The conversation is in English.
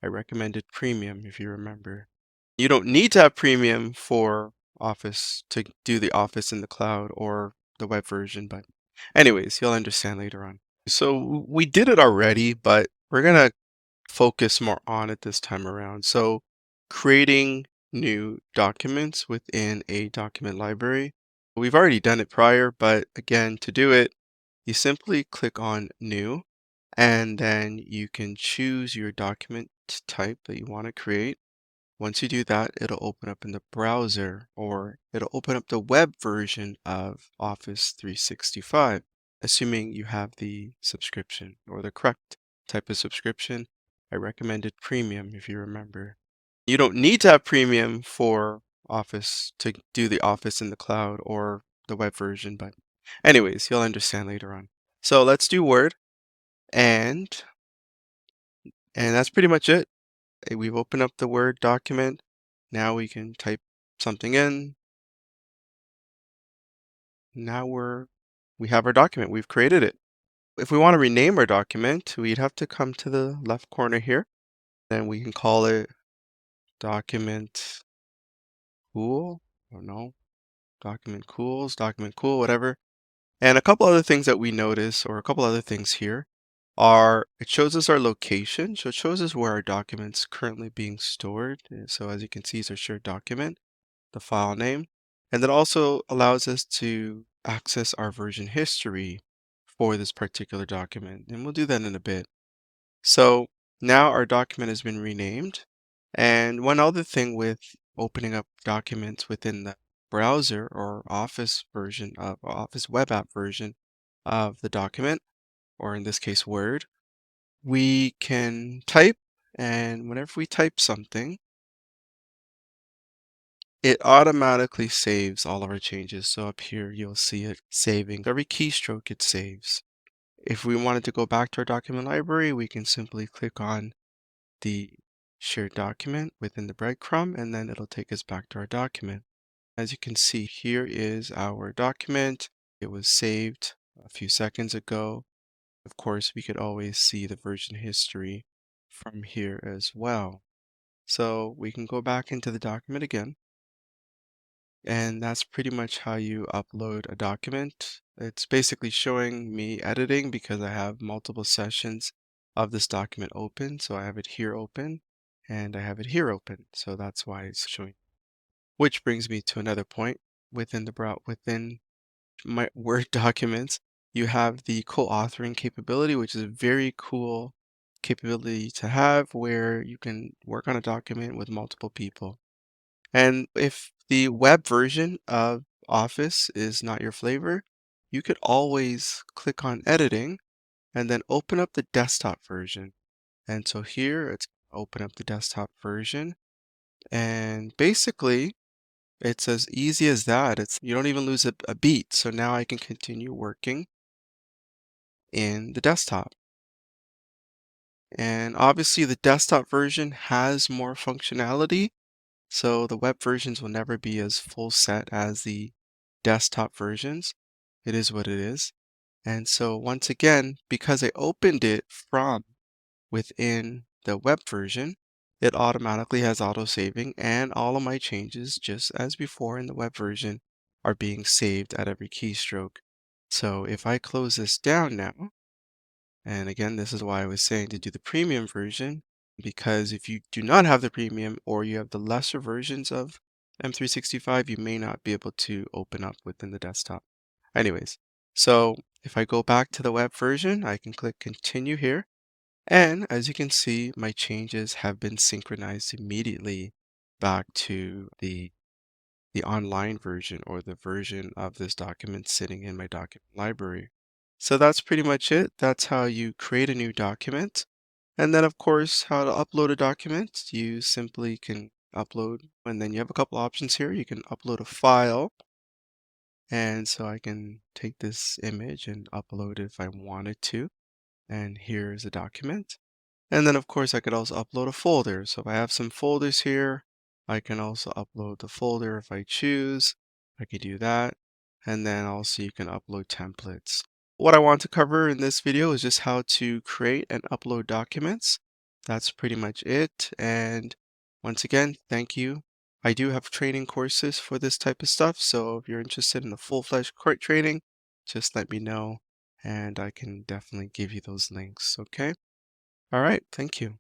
I recommended premium if you remember. You don't need to have premium for Office to do the Office in the cloud or the web version, but anyways, you'll understand later on. So we did it already, but we're gonna focus more on it this time around. So creating new documents within a document library. We've already done it prior, but again, to do it, you simply click on New, and then you can choose your document type that you want to create. Once you do that, it'll open up in the browser, or it'll open up the web version of Office 365, assuming you have the subscription or the correct type of subscription. I recommended premium if you remember. You don't need to have premium for Office to do the Office in the cloud or the web version, but anyways, you'll understand later on. So let's do Word, and that's pretty much it. We've opened up the Word document. Now we can type something in. Now we have our document. We've created it. If we want to rename our document, we'd have to come to the left corner here. Then we can call it document cool, or no, document cools, document cool, whatever. And a couple other things that we notice, or a couple other things here, are it shows us our location. So it shows us where our document's currently being stored. So as you can see, it's our shared document, the file name, and that also allows us to access our version history for this particular document. And we'll do that in a bit. So now our document has been renamed. And one other thing with opening up documents within the browser or Office version of Office web app version of the document, or in this case, Word, we can type. And whenever we type something, it automatically saves all of our changes. So up here, you'll see it saving. Every keystroke it saves. If we wanted to go back to our document library, we can simply click on the shared document within the breadcrumb, and then it'll take us back to our document. As you can see, here is our document. It was saved a few seconds ago. Of course, we could always see the version history from here as well. So we can go back into the document again. And that's pretty much how you upload a document. It's basically showing me editing because I have multiple sessions of this document open. So I have it here open and I have it here open. So that's why it's showing. Which brings me to another point within within my Word documents. You have the co-authoring capability, which is a very cool capability to have where you can work on a document with multiple people. And if the web version of Office is not your flavor, you could always click on editing and then open up the desktop version. And so here it's open up the desktop version. And basically it's as easy as that. You don't even lose a beat. So now I can continue working in the desktop. And obviously the desktop version has more functionality. So the web versions will never be as full set as the desktop versions. It is what it is. And so once again, because I opened it from within the web version, it automatically has auto saving, and all of my changes, just as before in the web version, are being saved at every keystroke. So if I close this down now, and again, this is why I was saying to do the premium version, because if you do not have the premium or you have the lesser versions of M365, you may not be able to open up within the desktop. Anyways, so if I go back to the web version, I can click continue here. And as you can see, my changes have been synchronized immediately back to the online version, or the version of this document sitting in my document library. So that's pretty much it. That's how you create a new document. And then of course, how to upload a document. You simply can upload, and then you have a couple options here. You can upload a file. And so I can take this image and upload it if I wanted to. And here's a document. And then of course I could also upload a folder. So if I have some folders here, I can also upload the folder if I choose. I could do that. And then also you can upload templates. What I want to cover in this video is just how to create and upload documents. that's pretty much it. And once again, thank you. I do have training courses for this type of stuff, so if you're interested in a full-fledged court training, just let me know and I can definitely give you those links, okay? All right, thank you.